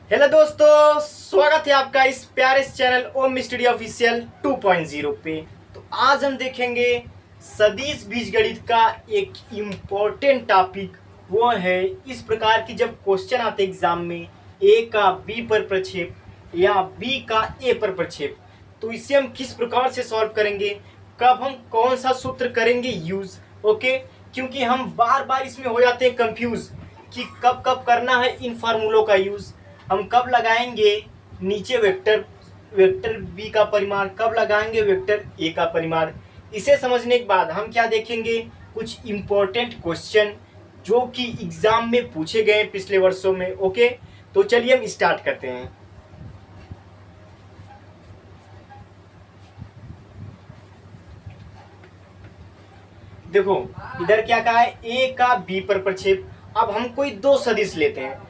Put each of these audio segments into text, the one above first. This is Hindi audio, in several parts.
हेलो दोस्तों, स्वागत है आपका इस प्यारे से चैनल ओम स्टडी ऑफिशियल 2.0 पे। तो आज हम देखेंगे सदिश बीजगणित का एक इम्पोर्टेंट टॉपिक। वो है इस प्रकार की जब क्वेश्चन आते एग्जाम में ए का बी पर प्रक्षेप या बी का ए पर प्रक्षेप, तो इसे हम किस प्रकार से सॉल्व करेंगे, कब हम कौन सा सूत्र करेंगे यूज। ओके, क्योंकि हम बार बार इसमें हो जाते हैं कंफ्यूज कि कब कब करना है इन फार्मूलों का यूज, हम कब लगाएंगे नीचे वेक्टर वेक्टर बी का परिमाण, कब लगाएंगे वेक्टर ए का परिमाण। इसे समझने के बाद हम क्या देखेंगे, कुछ इम्पोर्टेंट क्वेश्चन जो कि एग्जाम में पूछे गए पिछले वर्षों में। ओके, तो चलिए हम स्टार्ट करते हैं। देखो इधर क्या कहा है, ए का बी पर प्रक्षेप। अब हम कोई दो सदिश लेते हैं,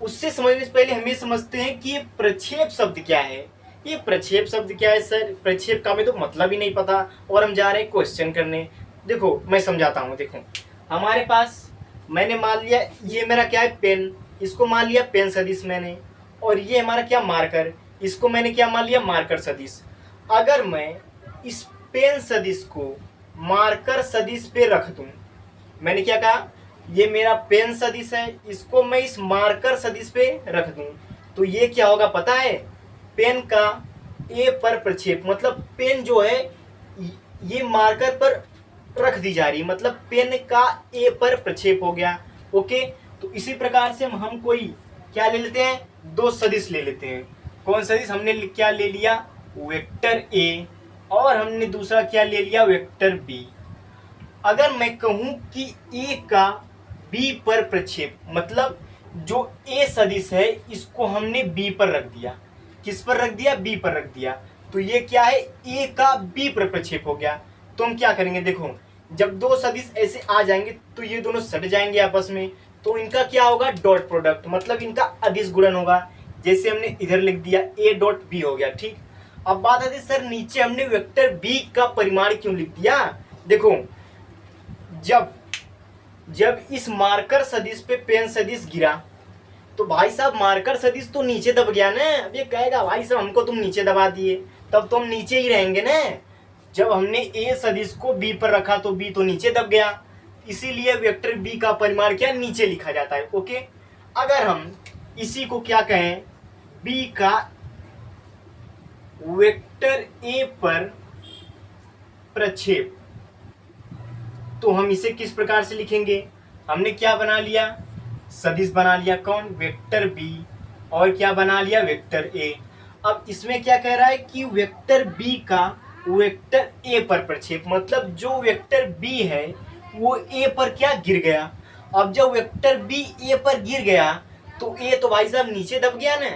उससे समझने से पहले हम ये समझते हैं कि ये प्रक्षेप शब्द क्या है। ये प्रक्षेप शब्द क्या है सर, प्रक्षेप का हमें तो मतलब ही नहीं पता और हम जा रहे हैं क्वेश्चन करने। देखो मैं समझाता हूँ। देखो हमारे पास मैंने मान लिया ये मेरा क्या है पेन, इसको मान लिया पेन सदिश मैंने, और ये हमारा क्या मार्कर, इसको मैंने क्या मान लिया मार्कर सदिश। अगर मैं इस पेन सदिश को मार्कर सदिश पे रख दूं, मैंने क्या कहा ये मेरा पेन सदिश है, इसको मैं इस मार्कर सदिश पे रख दूं, तो ये क्या होगा पता है, पेन का ए पर प्रक्षेप। मतलब पेन जो है ये मार्कर पर रख दी जा रही, मतलब पेन का ए पर प्रक्षेप हो गया। ओके, तो इसी प्रकार से हम कोई क्या ले लेते हैं, दो सदिश ले लेते हैं। कौन सदिश, हमने क्या ले लिया वेक्टर ए, और हमने दूसरा क्या ले लिया वेक्टर बी। अगर मैं कहूं कि ए का बी पर प्रक्षेप, मतलब जो ए सदिश है इसको हमने बी पर रख दिया, किस पर रख दिया, बी पर रख दिया, तो ये क्या है ए का बी पर प्रक्षेप हो गया। तो हम क्या करेंगे, देखो जब दो सदिश ऐसे आ जाएंगे तो ये दोनों सट जाएंगे आपस में, तो इनका क्या होगा डॉट प्रोडक्ट, मतलब इनका अदिश गुणन होगा। जैसे हमने इधर लिख दिया ए डॉट बी हो गया। ठीक, अब बात आती है सर नीचे हमने वेक्टर बी का परिमाण क्यों लिख दिया। देखो जब जब इस मार्कर सदिश पे पेन सदिश गिरा तो भाई साहब मार्कर सदिश तो नीचे दब गया ना। अब ये कहेगा भाई साहब हमको तुम नीचे दबा दिए, तब तो हम नीचे ही रहेंगे ना। जब हमने ए सदिश को बी पर रखा तो बी तो नीचे दब गया, इसीलिए वेक्टर बी का परिमाण क्या नीचे लिखा जाता है। ओके, अगर हम इसी को क्या कहें बी का वेक्टर ए पर प्रक्षेप, तो हम इसे किस प्रकार से लिखेंगे, हमने क्या बना लिया सदिश बना लिया, कौन वेक्टर बी, और क्या बना लिया वेक्टर ए। अब इसमें क्या कह रहा है कि वेक्टर बी का वेक्टर ए पर प्रक्षेप, मतलब जो वेक्टर बी है वो ए पर क्या गिर गया। अब जब वेक्टर बी ए पर गिर गया तो ए तो भाई साहब नीचे दब गया ना,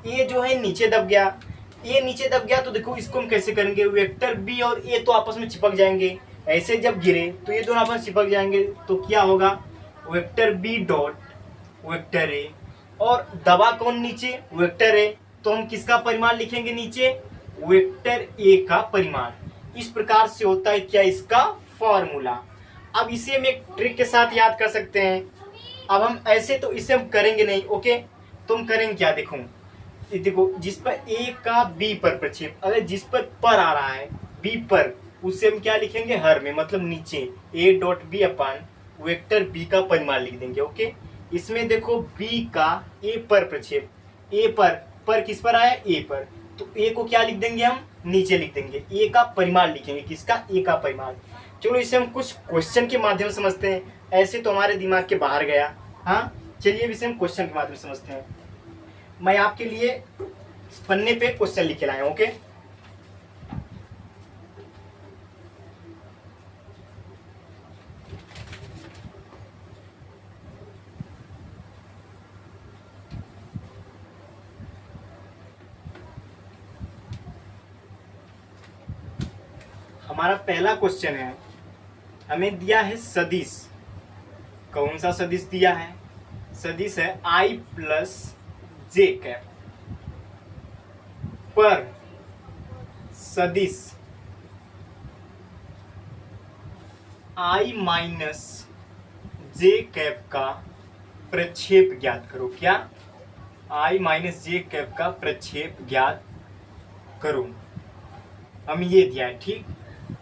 ए जो है नीचे दब गया। ए नीचे दब गया तो देखो इसको हम कैसे करेंगे, वेक्टर बी और ए तो आपस में चिपक जाएंगे, ऐसे जब गिरे तो ये दोनों आपस में चिपक जाएंगे, तो क्या होगा vector B dot vector A, और दबा कौन नीचे वेक्टर ए, तो हम किसका परिमाण लिखेंगे नीचे वेक्टर ए का परिमाण। इस प्रकार से होता है क्या इसका फॉर्मूला। अब इसे हम एक ट्रिक के साथ याद कर सकते हैं। अब हम ऐसे तो इसे हम करेंगे नहीं। ओके, तुम करेंगे क्या, देखो देखो जिस पर ए का बी पर प्रक्षेप, अगर जिस पर आ रहा है बी पर, उससे हम क्या लिखेंगे हर में, मतलब नीचे A dot B upon vector B का परिमाण लिख देंगे। ओके, इसमें देखो बी का ए पर प्रक्षेप, ए पर किस पर आया ए पर, तो ए को क्या लिख देंगे हम नीचे लिख देंगे, ए का परिमाण लिखेंगे, किसका ए का परिमाण। चलो इसे हम कुछ क्वेश्चन के माध्यम से समझते हैं, ऐसे तो हमारे दिमाग के बाहर गया। हाँ चलिए इसे हम क्वेश्चन के माध्यम से समझते हैं। मैं आपके लिए पन्ने पे क्वेश्चन लिख के लाया हूं। ओके, हमारा पहला क्वेश्चन है, हमें दिया है सदिश। कौन सा सदिश दिया है, सदिश है i प्लस जे कैप पर सदिश i माइनस जे कैप का प्रक्षेप ज्ञात करो। क्या आई माइनस जे कैप का प्रक्षेप ज्ञात करो। हमें ये दिया है, ठीक।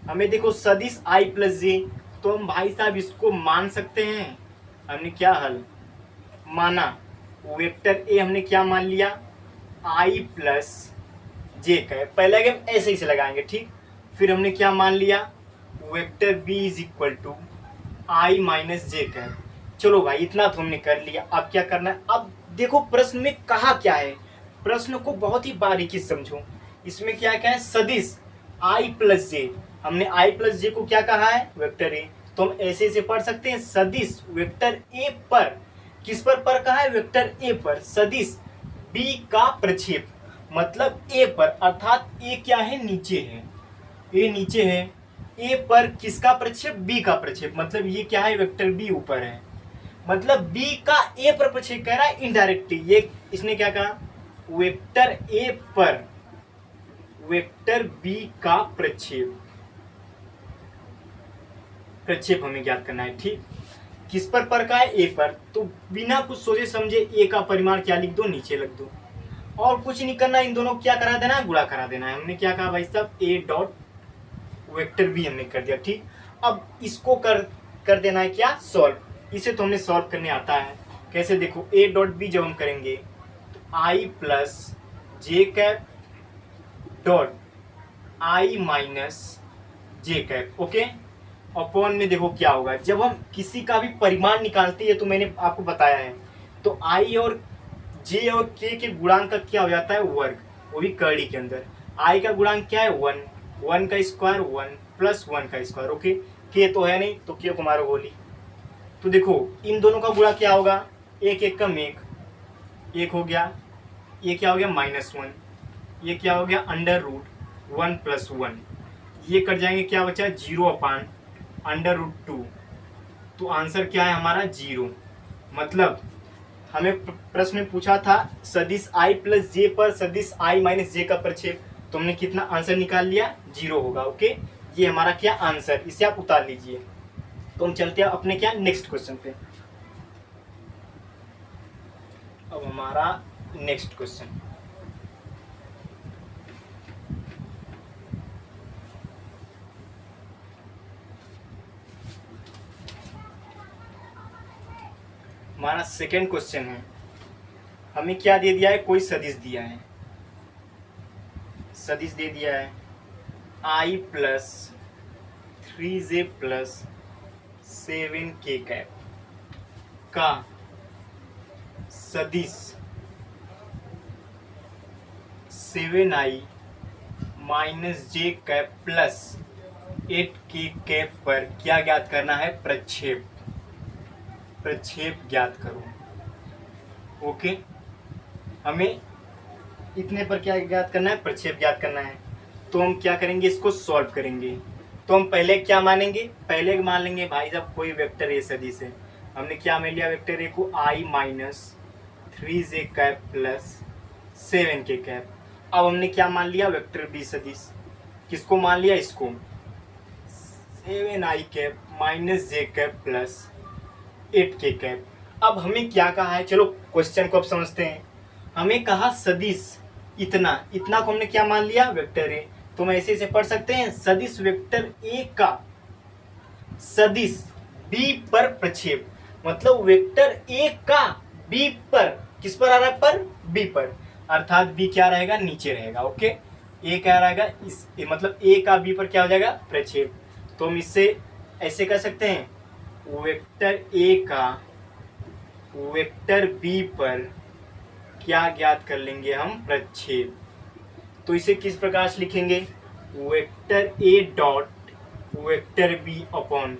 हमें देखो सदिश आई प्लस जे, तो हम भाई साहब इसको मान सकते हैं। हमने क्या हल माना, वेक्टर ए हमने क्या मान लिया, आई प्लस जे कैप। पहले आगे हम ऐसे ही से लगाएंगे, ठीक। फिर हमने क्या मान लिया, vector B is equal to I minus J cap. चलो भाई इतना तो हमने कर लिया। अब क्या करना है, अब देखो प्रश्न में कहा क्या है, प्रश्न को बहुत ही बारीकी से समझो। इसमें क्या क्या है, सदिश आई प्लस जे, हमने आई प्लस जे को क्या कहा है, वेक्टर ए। तो हम ऐसे ऐसे पढ़ सकते हैं, सदिश वेक्टर ए पर, किस पर कहा है, वेक्टर ए पर सदिश बी का प्रक्षेप, मतलब ए पर, अर्थात ए क्या है, नीचे है, ए नीचे है, ए पर किसका प्रक्षेप, बी का प्रक्षेप, मतलब ये क्या है, वेक्टर बी ऊपर है, मतलब बी का ए पर प्रक्षेप कह रहा है इनडायरेक्टली। ये इसने क्या कहा, वेक्टर ए पर वेक्टर बी का प्रक्षेप, प्रक्षेप हमें ज्ञात करना है, ठीक। किस पर का है, ए पर, तो बिना कुछ सोचे समझे ए का परिमाण क्या लिख दो, नीचे लिख दो, और कुछ नहीं करना, इन दोनों को क्या करा देना है, गुणा करा देना है। हमने क्या कहा भाई साहब, ए डॉट वेक्टर बी हमने कर दिया, ठीक। अब इसको कर देना है क्या, सॉल्व। इसे तो हमने सॉल्व करने आता है, कैसे देखो, ए डॉट बी जब हम करेंगे तो i plus j cap dot i minus J cap, okay. Upon में देखो क्या होगा, जब हम किसी का भी परिमाण निकालते हैं, तो मैंने आपको बताया है, तो आई और जे और के गुणांक का क्या हो जाता है, वर्ग, वो भी कड़ी के अंदर। आई का गुणांक क्या है, 1, 1 का स्क्वायर 1 प्लस 1 का स्क्वायर, ओके। के तो है नहीं, तो के को मारो गोली। तो देखो इन दोनों का गुणा क्या होगा, एक एक कम एक हो गया, ये क्या हो गया, -1, ये क्या हो गया, अंडर रूट 1 प्लस 1, ये कट जाएंगे, क्या बचा, 0 अपान अंडर रूट 2। तो आंसर क्या है हमारा, 0। मतलब हमें प्रश्न में पूछा था सदिश आई प्लस जे पर सदिश आई माइनस जे का प्रक्षेप, तो हमने कितना आंसर निकाल लिया, 0 होगा, ओके। ये हमारा क्या आंसर, इसे आप उतार लीजिए। तो हम चलते हैं अपने क्या नेक्स्ट क्वेश्चन पे। अब हमारा नेक्स्ट क्वेश्चन, हमारा सेकेंड क्वेश्चन है। हमें क्या दे दिया है, कोई सदिश दिया है, सदिश दे दिया है आई plus 3j plus 7k cap का सदिश 7i माइनस जे कैप प्लस 8k कैप पर क्या ज्ञात करना है, प्रक्षेप, प्रक्षेप ज्ञात करो, ओके। हमें इतने पर क्या ज्ञात करना है, प्रक्षेप ज्ञात करना है। तो हम क्या करेंगे, इसको सॉल्व करेंगे। तो हम पहले क्या मानेंगे, पहले मान लेंगे भाई साहब कोई वेक्टर ए सदिश है। हमने क्या मान लिया, वेक्टर ए को i minus 3j cap plus 7k cap. अब हमने क्या मान लिया, वेक्टर बी सदिश, किसको मान लिया, इसको 7i कैप माइनस जे कैप प्लस 8k कैप। अब हमें क्या कहा है, चलो क्वेश्चन को अब समझते हैं। हमें कहा सदिश इतना, इतना को हमने क्या मान लिया, वेक्टर ए। तो हम ऐसे ऐसे पढ़ सकते हैं, सदिश वेक्टर ए का सदिश बी पर प्रक्षेप, मतलब वेक्टर ए का बी पर, किस पर आ रहा है, पर बी पर, अर्थात बी क्या रहेगा, नीचे रहेगा, ओके। ए क्या रहेगा, इस मतलब ए का बी पर क्या हो जाएगा, प्रक्षेप। तो हम इससे ऐसे कर सकते हैं, वेक्टर ए का वेक्टर बी पर क्या ज्ञात कर लेंगे हम, प्रक्षेप। तो इसे किस प्रकार से लिखेंगे, vector A dot vector B upon,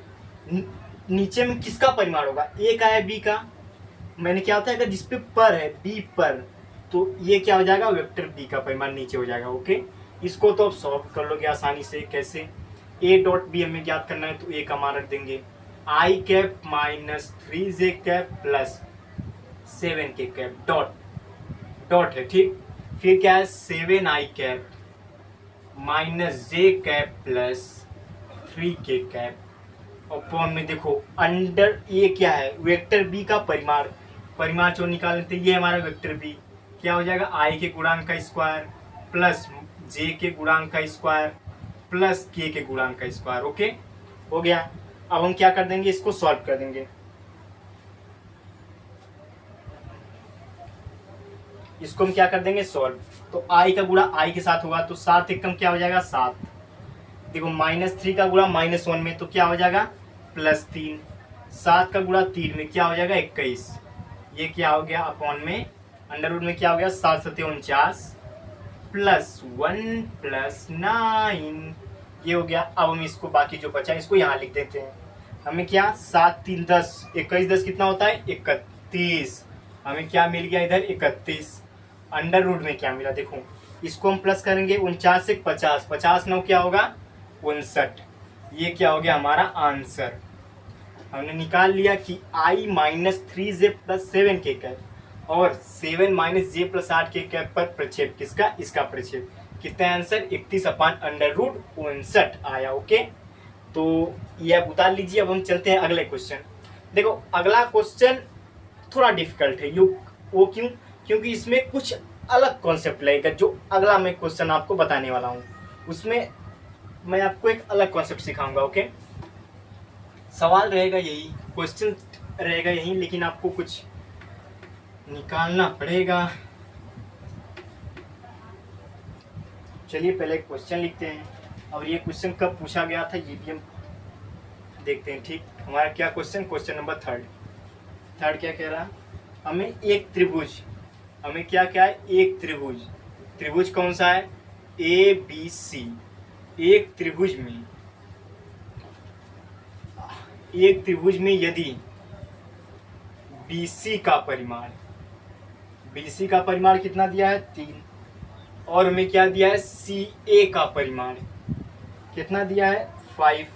नीचे में किसका परिमाण होगा, ए का है, बी का, मैंने क्या होता है, अगर जिसपे पर है, बी पर, तो ये क्या हो जाएगा, वेक्टर बी का परिमाण नीचे हो जाएगा, ओके। इसको तो आप सॉल्व कर लोगे आसानी से, कैसे, ए डॉट बी हमें ज्ञात करना है, तो ए का मान रख देंगे, i cap minus 3j cap plus 7k cap, dot dot है, ठीक। फिर क्या है, 7i कैप माइनस जे cap plus 3k cap upon में देखो अंडर, ये क्या है, वेक्टर बी का परिमाण, परिमाण जो निकाल लेते हैं, ये हमारा वेक्टर बी, क्या हो जाएगा, आई के गुणांक का स्क्वायर प्लस जे के गुणांक का स्क्वायर प्लस के गुणांक का स्क्वायर। ओके, हो गया। अब हम क्या कर देंगे, इसको सॉल्व कर देंगे। इसको हम क्या कर देंगे, सॉल्व। तो आई का गुणा आई के साथ होगा तो 7 एकम क्या हो जाएगा 7। देखो -3 का गुणा -1 में तो क्या हो जाएगा +3। 7 का गुणा 3 में क्या हो जाएगा 21। ये क्या हो गया अपॉन में अंडर रूट में क्या हो गया 7 7 49 +1 +9 ये हो गया। अब हम इसको बाकी जो बचा इसको यहाँ लिख देते हैं। हमें क्या 7 3 10 21 10 कितना होता है 31। हमें क्या मिल गया इधर 31। अंडर रूट में क्या मिला देखो, इसको हम प्लस करेंगे 49 से 50 50 9 क्या होगा 59। ये क्या हो गया हमारा आंसर। हमने निकाल लिया कि i -3j + 7 के कैप और 7 - j + 8 के कैप पर प्रक्षेप किसका, इसका प्रक्षेप। कितना आंसर 31/√59 आया। ओके, तो ये आप उतार लीजिए। अब हम चलते हैं अगले क्वेश्चन। देखो अगला क्वेश्चन थोड़ा डिफिकल्ट है। वो क्यों, क्योंकि इसमें कुछ अलग कॉन्सेप्ट लगेगा। जो अगला मैं क्वेश्चन आपको बताने वाला हूँ उसमें मैं आपको एक अलग कॉन्सेप्ट सिखाऊंगा। ओके, सवाल रहेगा यही, क्वेश्चन रहेगा यही, लेकिन आपको कुछ निकालना पड़ेगा। चलिए पहले क्वेश्चन लिखते हैं और ये क्वेश्चन कब पूछा गया था ये भी हम देखते हैं। ठीक, हमारा क्या क्वेश्चन नंबर 3 क्या कह रहा, हमें एक त्रिभुज, हमें क्या क्या है एक त्रिभुज कौन सा है ABC। एक त्रिभुज में यदि BC का परिमाण कितना दिया है 3 और हमें क्या दिया है CA का परिमाण कितना दिया है 5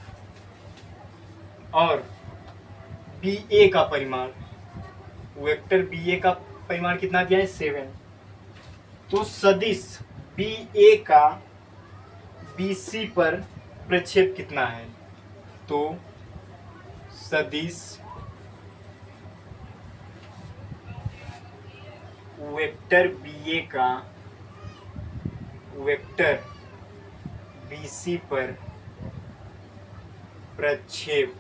और BA का परिमाण वेक्टर BA का परिमाण कितना दिया है 7। तो सदिश BA का BC पर प्रक्षेप कितना है। तो सदिश वेक्टर BA का वेक्टर BC पर प्रक्षेप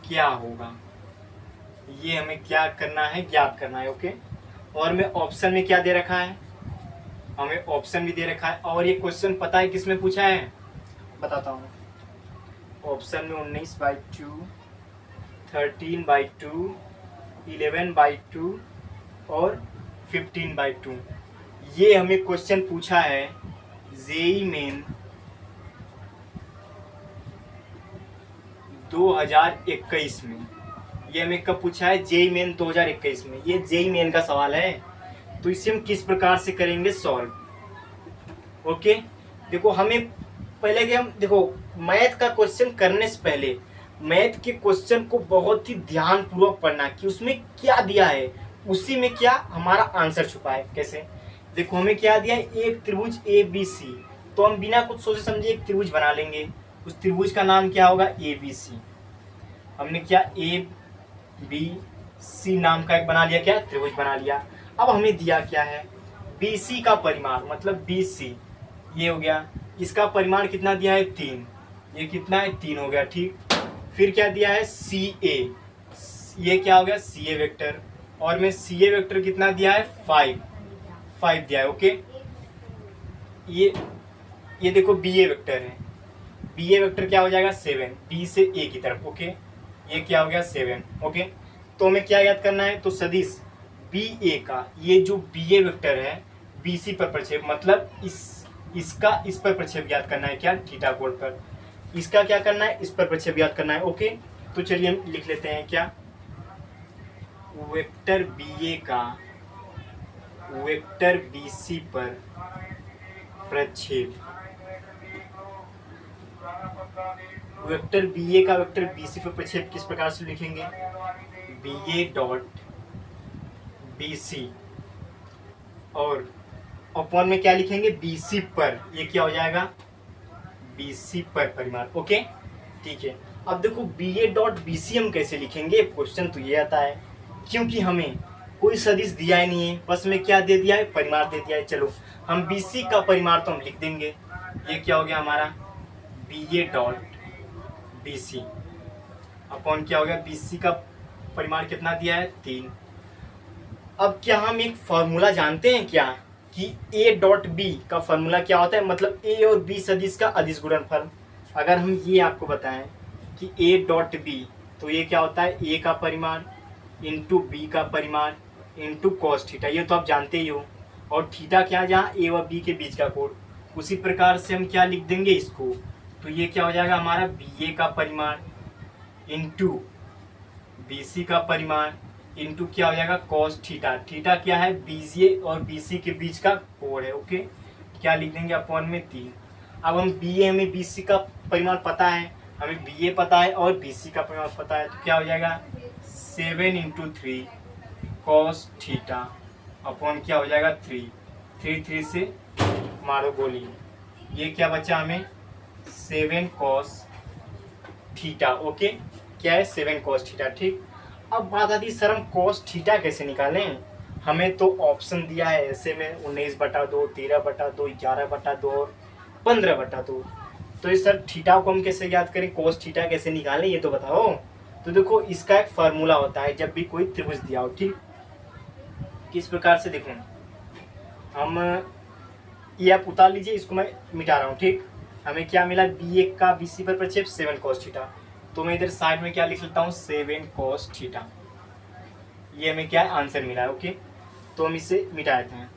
क्या होगा, ये हमें क्या करना है, ज्ञात करना है। ओके, और मैं ऑप्शन में क्या दे रखा है, हमें ऑप्शन भी दे रखा है। और ये क्वेश्चन पता है किसमें पूछा है, बताता हूँ। ऑप्शन में 19/2, 13/2, 11/2 और 15/2 ये हमें क्वेश्चन पूछा है जेईई मेन 2021 में। ये हमें कब पूछा है, जेईई मेन 2021 में। ये जेईई मेन का सवाल है, तो इसे हम किस प्रकार से करेंगे सॉल्व। ओके, देखो हमें पहले कि हम देखो मैथ का क्वेश्चन करने से पहले मैथ के क्वेश्चन को बहुत ही ध्यान पूर्वक पढ़ना कि उसमें क्या दिया है, उसी में क्या हमारा आंसर छुपा है। कैसे, देखो हमें क्या दिया है एक त्रिभुज ABC, तो हम बिना कुछ सोचे समझे एक त्रिभुज बना लेंगे। उस त्रिभुज का नाम क्या होगा ABC। हमने क्या ABC नाम का एक बना लिया, क्या त्रिभुज बना लिया। अब हमें दिया क्या है BC का परिमाण, मतलब BC ये हो गया। इसका परिमाण कितना दिया है 3, ये कितना है 3 हो गया। ठीक, फिर क्या दिया है CA, ये क्या हो गया CA वेक्टर, और में CA वेक्टर कितना दिया है 5 दिया है। ओके, ये देखो BA वेक्टर है, BA वेक्टर क्या हो जाएगा 7 B से A की तरफ। ओके, ये क्या हो गया 7। ओके, तो हमें क्या याद करना है, तो सदिश BA का ये जो BA वेक्टर है BC पर प्रक्षेप, मतलब इसका इस पर प्रक्षेप याद करना है, क्या थीटा कोण पर। इसका क्या करना है, इस पर प्रक्षेप याद करना है। ओके, तो चलिए हम लिख लेते हैं क्या वेक्टर BA का वेक्टर BC पर प्रक्षेप, वेक्टर BA का वेक्टर BC पर प्रक्षेप किस प्रकार से लिखेंगे, BA डॉट BC और अपॉन में क्या लिखेंगे BC पर, ये क्या हो जाएगा BC पर परिमाण। ओके, ठीक है। अब देखो BA डॉट BC हम कैसे लिखेंगे, क्वेश्चन तो ये आता है क्योंकि हमें कोई सदिश दिया ही नहीं है, बस में क्या दे दिया है, परिमाण दे दिया है। चलो हम BC का परिमाण तो हम लिख देंगे, ये क्या हो गया हमारा BA डॉट BC अपॉन क्या हो गया BC का परिमाण कितना दिया है 3। अब क्या हम एक फॉर्मूला जानते हैं क्या कि A डॉट B का फॉर्मूला क्या होता है, मतलब A और B सदिश का अदिश गुणनफल। अगर हम ये आपको बताएं कि A डॉट B, तो ये क्या होता है A का परिमाण इंटू B का परिमाण इंटू कॉस थीटा, ये तो आप जानते ही हो। और थीटा क्या, जहाँ A और B के बीच का कोण, उसी प्रकार से हम क्या लिख देंगे इसको, तो ये क्या हो जाएगा हमारा BA का परिमाण इंटू BC का परिमाण इंटू क्या हो जाएगा कॉस थीटा। थीटा क्या है, BA और BC के बीच का कोण है। ओके, क्या लिख देंगे अपॉन में 3। अब हम BA, हमें BC का परिमाण पता है, हमें BA पता है और BC का परिमाण पता है, तो क्या हो जाएगा 7 इंटू 3 कॉस थीटा अपॉन क्या हो जाएगा 3 से मारो गोली, ये क्या बचा हमें 7 कॉस थीटा। ओके, क्या है 7 कॉस थीटा। ठीक, अब बात आती है सर हम कॉस थीटा कैसे निकालें। हमें तो ऑप्शन दिया है ऐसे में 19/2, 13/2, 11/2 और 15/2। तो इस सर थीटा को हम कैसे याद करें, कॉस थीटा कैसे निकालें ये तो बताओ। तो देखो इसका एक फार्मूला होता है जब भी कोई त्रिभुज दिया हो। ठीक, किस प्रकार से देखो, हम ये आप उतार लीजिए, इसको मैं मिटा रहा हूँ। ठीक, हमें क्या मिला BA का BC पर प्रक्षेप 7 कॉस थीटा, तो मैं इधर साइड में क्या लिख लेता हूँ 7 कॉस थीटा, ये हमें क्या है आंसर मिला है। ओके, तो हम इसे मिटा देते हैं।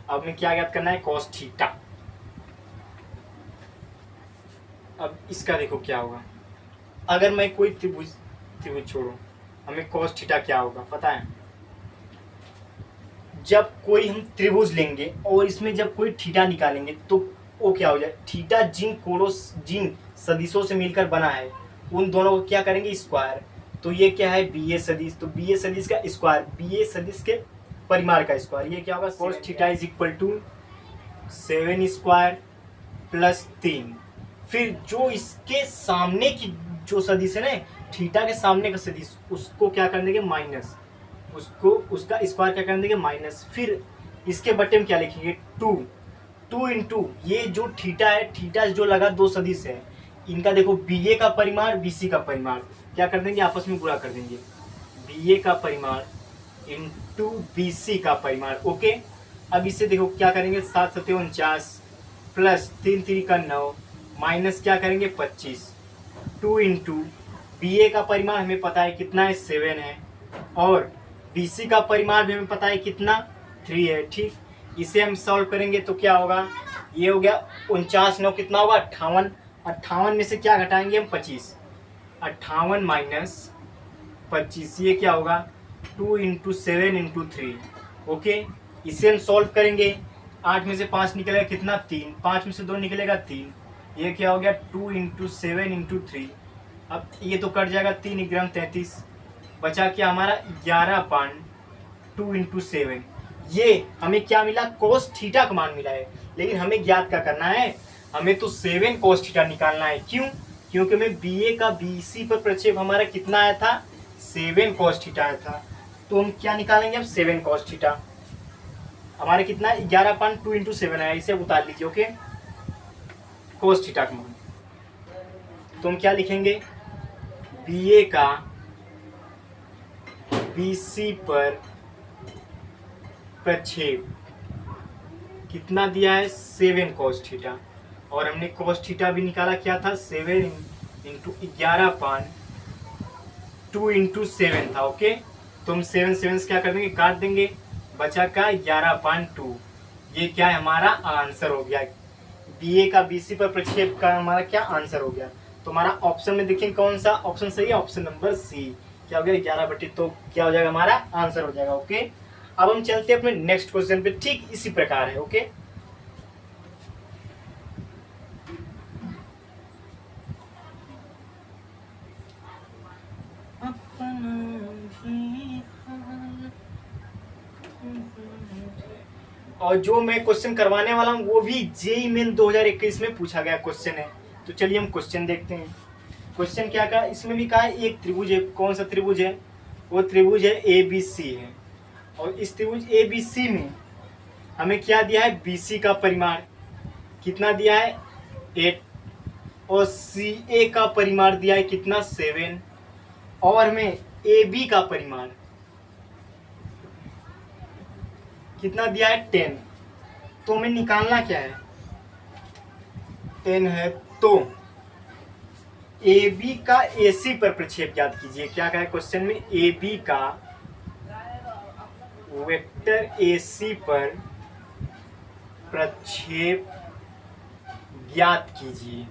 अब हमें क्या याद करना है कॉस थीटा। अब इसका देखो क्या होगा, अगर मैं कोई त्रिभुज छोड़ो, हमें कॉस थीटा क्या होगा पता है, जब कोई हम त्रिभुज लेंगे और इसमें जब कोई थीटा निकालेंगे तो वो क्या हो जाए, थीटा जिन कोणों जिन सदिशों से मिलकर बना है उन दोनों को क्या करेंगे स्क्वायर। तो ये क्या है BA सदिश, तो BA सदिश का स्क्वायर, BA सदिश के परिमाण का स्क्वायर, ये क्या होगा cos theta is equal to 7 square plus 3। फिर जो इसके सामने की जो सदिश है ना, थीटा के सामने का सदिश, उसको क्या कर देंगे माइनस, उसको उसका स्क्वायर क्या कर देंगे माइनस। फिर इसके बटे में क्या लिखेंगे 2 इंटू ये जो थीटा है, थीटा जो लगा दो सदिश है इनका, देखो BA का परिमाण BC का परिमाण क्या कर देंगे आपस में गुणा कर देंगे, BA का परिमाण इंटू BC का परिमाण। ओके, अब इससे देखो क्या करेंगे 7 7 49 प्लस 3 3 का 9 माइनस क्या करेंगे 25। 2 इंटू BA का परिमाण हमें पता है कितना है 7 है, और BC का परिमाण भी हमें पता है कितना 3 है। ठीक, इसे हम सॉल्व करेंगे तो क्या होगा, ये हो गया 49 9 कितना होगा 58, 58 में से क्या घटाएंगे हम 25, 58 माइनस 25, ये क्या होगा 2 इंटू 7 इंटू 3। ओके, इसे हम सॉल्व करेंगे, 8 में से 5 निकलेगा कितना 3, 5 में से 2 निकलेगा 3, ये क्या हो गया 2 इंटू 7 इंटू 3। अब ये तो कट जाएगा 3 ग्राम 33, बचा क्या हमारा 11/2 इंटू 7। ये हमें क्या मिला कोस थीटा का मान मिला है, लेकिन हमें ज्ञात क्या करना है, हमें तो 7 कोस थीटा निकालना है। क्यों, क्योंकि हमें BA का BC पर प्रक्षेप हमारा कितना आया था 7 कोस थीटा आया था, तो हम क्या निकालेंगे अब 7 कोस थीटा, हमारे कितना 11/2 इंटू 7 है, इसे उतार लीजिए। ओके, कोस थीटा का मान, तो हम क्या लिखेंगे BA का BC पर प्रक्षेप कितना दिया है 7 कोस थीटा, और हमने कोस थीटा भी निकाला क्या था 7 इंटू 11/2 इंटू 7 था। ओके, तो हम 7 7 क्या कर देंगे काट देंगे, बचा का 11/2, ये क्या है हमारा आंसर हो गया, BA का BC पर प्रक्षेप का हमारा क्या आंसर हो गया। तो हमारा ऑप्शन में देखिए कौन सा ऑप्शन सही है, ऑप्शन नंबर C, क्या हो गया 11/2, तो क्या हो जाएगा हमारा आंसर हो जाएगा। ओके, अब हम चलते हैं अपने नेक्स्ट क्वेश्चन पे, ठीक इसी प्रकार है। ओके, और जो मैं क्वेश्चन करवाने वाला हूँ वो भी JEE मेन 2021 में पूछा गया क्वेश्चन है। तो चलिए हम क्वेश्चन देखते हैं। क्वेश्चन क्या कहा, इसमें भी कहा एक त्रिभुज है, कौन सा त्रिभुज है, वो त्रिभुज है ABC है, और इस त्रिभुज ए बी सी में हमें क्या दिया है, बी सी का परिमाण कितना दिया है, 8, और सी ए का परिमाण दिया है कितना, 7, और हमें ए बी का परिमाण कितना दिया है, 10। तो हमें निकालना क्या है, 10 है। तो ए बी का ए सी पर प्रक्षेप ज्ञात कीजिए। क्या कहा है क्वेश्चन में, ए बी का वेक्टर ए सी पर प्रक्षेप ज्ञात कीजिए,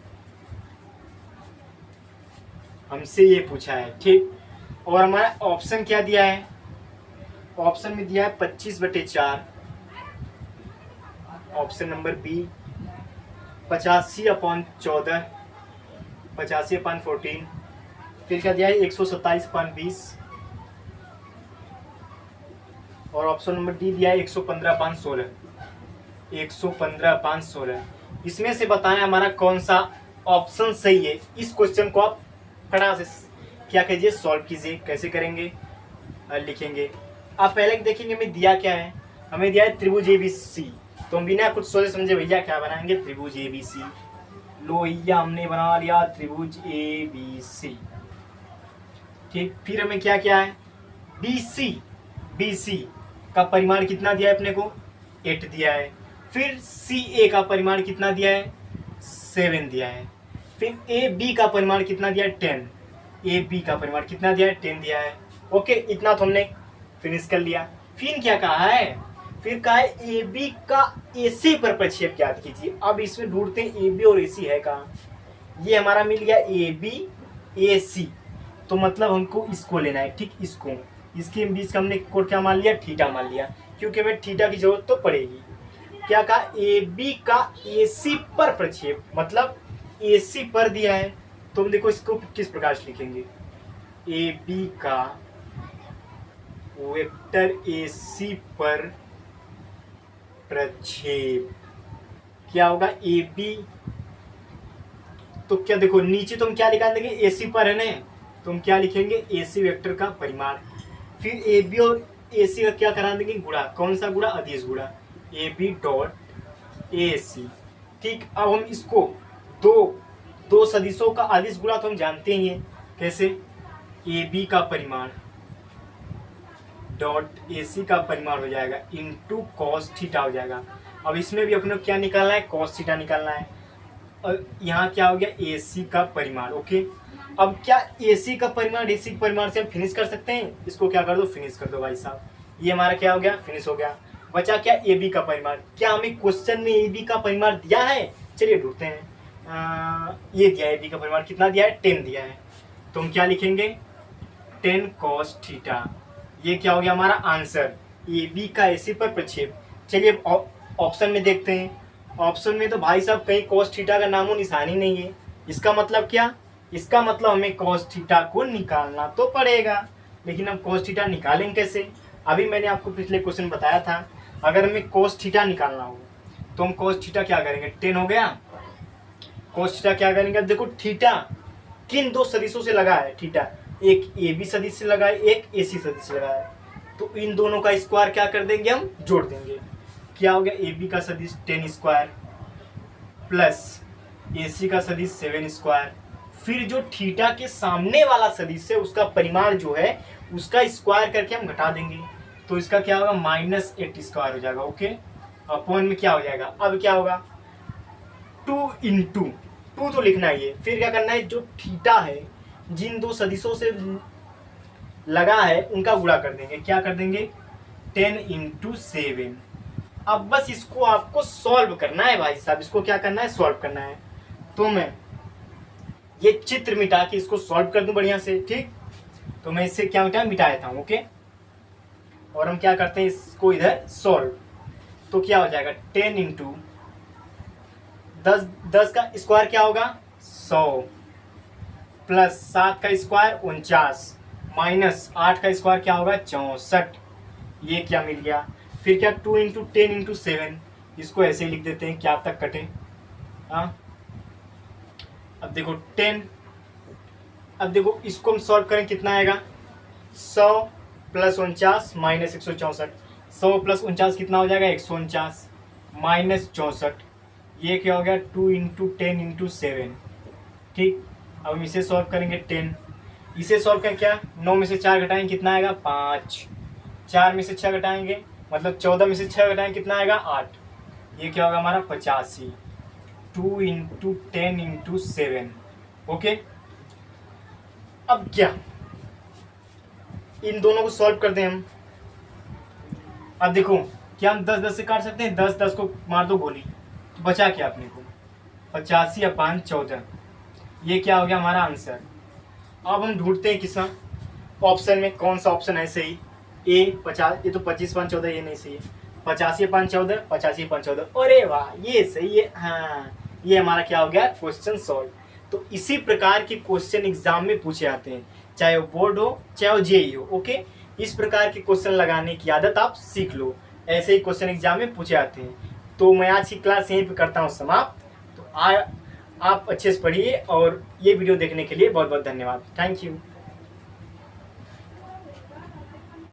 हमसे ये पूछा है, ठीक। और हमारा ऑप्शन क्या दिया है, ऑप्शन में दिया है 25/4, ऑप्शन नंबर बी 85/14, 85/14, फिर क्या दिया है 127/20, और ऑप्शन नंबर डी दिया है 115/16, 115/16। इसमें से बताना है हमारा कौन सा ऑप्शन सही है। इस क्वेश्चन को आप फटाफट से क्या कीजिए, सॉल्व कीजिए। कैसे करेंगे, लिखेंगे। आप पहले देखेंगे हमें दिया क्या है, हमें दिया है त्रिभुज ए बी सी। तो हम बिना कुछ सोचे समझे भैया क्या बनाएंगे, त्रिभुज ए बी सी। लो भैया हमने बना लिया त्रिभुज ए बी सी, ठीक। फिर हमें क्या क्या है, बी सी का परिमाण कितना दिया है अपने को, 8 दिया है। फिर सी ए का परिमाण कितना दिया है, 7 दिया है। फिर ए बी का परिमाण कितना दिया है, 10। ए बी का परिमाण कितना दिया है, 10 दिया है। ओके, इतना तो हमने फिनिश कर लिया। फिर क्या कहा है, फिर कहा है ए बी का ए सी पर प्रक्षेप ज्ञात कीजिए। अब इसमें ढूंढते हैं ए बी और ए सी है कहाँ। ये हमारा मिल गया ए बी ए सी, तो मतलब हमको इसको लेना है, ठीक। इसको, इसके बीच का हमने कोण क्या मान लिया, थीटा मान लिया, क्योंकि हमें थीटा की जरूरत तो पड़ेगी। क्या कहा, ए बी का ए सी पर प्रक्षेप, मतलब ए सी पर दिया है, तो हम देखो इसको किस प्रकार से लिखेंगे, ए बी का वेक्टर ए सी पर प्रक्षेप क्या होगा, ए बी। तो क्या देखो नीचे तो हम क्या निकाल देंगे, ए सी पर है ना, तो हम क्या लिखेंगे, ए सी वेक्टर का परिमाण। फिर ए बी और ए सी का क्या करा देंगे, गुणा। कौन सा गुणा, अदिश गुणा, ए बी डॉट ए सी, ठीक। अब हम इसको दो सदिशों का अदिश गुणा तो हम जानते ही हैं, कैसे, ए बी का परिमाण डॉट ए सी का परिमाण हो जाएगा इंटू कॉस थीटा हो जाएगा। अब इसमें भी अपने क्या निकालना है, कॉस थीटा निकालना है। और यहाँ क्या हो गया, ए सी का परिमाण। ओके, अब क्या ए सी का परिमाण ए सी के परिमाण से हम फिनिश कर सकते हैं, इसको क्या कर दो, फिनिश कर दो भाई साहब। ये हमारा क्या हो गया, फिनिश हो गया। बचा क्या, ए बी का परिमाण। क्या हमें क्वेश्चन में ए बी का परिमाण दिया है, चलिए ढूंढते हैं। ये दिया है, ए बी का परिमाण कितना दिया है, 10 दिया है। तो हम क्या लिखेंगे, 10 कॉस थीटा। ये क्या हो गया हमारा आंसर, ए बी का ए सी पर प्रक्षेप। चलिए ऑप्शन में देखते हैं। ऑप्शन में तो भाई साहब कहीं कॉस थीटा का नामो निशान ही नहीं है। इसका मतलब क्या, इसका मतलब हमें कॉस थीटा को निकालना तो पड़ेगा, लेकिन हम कॉस थीटा निकालेंगे कैसे। अभी मैंने आपको पिछले क्वेश्चन बताया था, अगर हमें कॉस थीटा निकालना हो तो हम कॉस थीटा क्या करेंगे, 10 हो गया। कॉस थीटा क्या करेंगे, देखो थीटा किन दो सदिशों से लगा है, थीटा एक ए बी सदिश से लगा है, एक ए सी सदिश से लगा है। तो इन दोनों का स्क्वायर क्या कर देंगे, हम जोड़ देंगे। क्या हो गया, ए बी का सदिश 10 स्क्वायर प्लस ए सी का सदिश 7 स्क्वायर। फिर जो थीटा के सामने वाला सदिश है उसका परिमाण जो है उसका स्क्वायर करके हम घटा देंगे, तो इसका क्या होगा, -8 स्क्वायर हो जाएगा। ओके, अपॉन में क्या हो जाएगा, अब क्या होगा, 2 इंटू 2 तो लिखना ही है। फिर क्या करना है, जो थीटा है जिन दो सदिशों से लगा है उनका गुणा कर देंगे। क्या कर देंगे, 10 इंटू 7। अब बस इसको आपको सॉल्व करना है भाई साहब, इसको क्या करना है, सॉल्व करना है। तो मैं ये चित्र मिटा के इसको सॉल्व कर दूं बढ़िया से, ठीक। तो मैं इससे क्या मिटा देता हूं। ओके, और हम क्या करते हैं, इसको इधर सॉल्व। तो क्या हो जाएगा, 10 इंटू 10 का स्क्वायर क्या होगा, 100 प्लस 7 का स्क्वायर 49 माइनस 8 का स्क्वायर क्या होगा, 64। ये क्या मिल गया। फिर क्या, 2 इंटू 10 इंटू 7, इसको ऐसे ही लिख देते हैं, क्या तक कटे। हाँ, अब देखो 10, अब देखो इसको हम सॉल्व करें कितना आएगा, 100 प्लस 49 माइनस 164। 100 प्लस 49 कितना हो जाएगा? 149 माइनस 64। ये क्या हो गया? 2 इंटू 10 इंटू 7। ठीक, अब हम इसे सॉल्व करेंगे 10। इसे सॉल्व करें क्या? 9 में से 4 घटाएंगे कितना आएगा? 5। 4 में से 6 घटाएंगे मतलब 14 में से 6 घटाएंगे कितना आएगा? 8। ये क्या होगा हमारा? 85। 2 इंटू 10 इंटू 7। ओके, अब क्या इन दोनों को सॉल्व करते हैं हम। अब देखो, क्या हम 10 10 से काट सकते हैं? 10 10 को मार दो गोली, तो बचा क्या अपने को? 85 अपान 14। ये क्या हो गया हमारा आंसर। अब हम ढूंढते हैं किसा ऑप्शन में कौन सा ऑप्शन है सही। ए 50, ये तो 25/14, ये नहीं सही है। 85/14, 85/14, अरे वाह ये सही है। हाँ, ये हमारा क्या हो गया? Question solve. तो इसी प्रकार के क्वेश्चन एग्जाम में पूछे आते हैं, चाहे वो बोर्ड हो चाहे वो जेईई हो। ओके, इस प्रकार के क्वेश्चन लगाने की आदत आप सीख लो, ऐसे ही क्वेश्चन एग्जाम में पूछे आते हैं। तो मैं आज की क्लास यहीं पे करता हूँ समाप्त। तो आप अच्छे से पढ़िए और ये वीडियो देखने के लिए बहुत बहुत धन्यवाद। Thank you.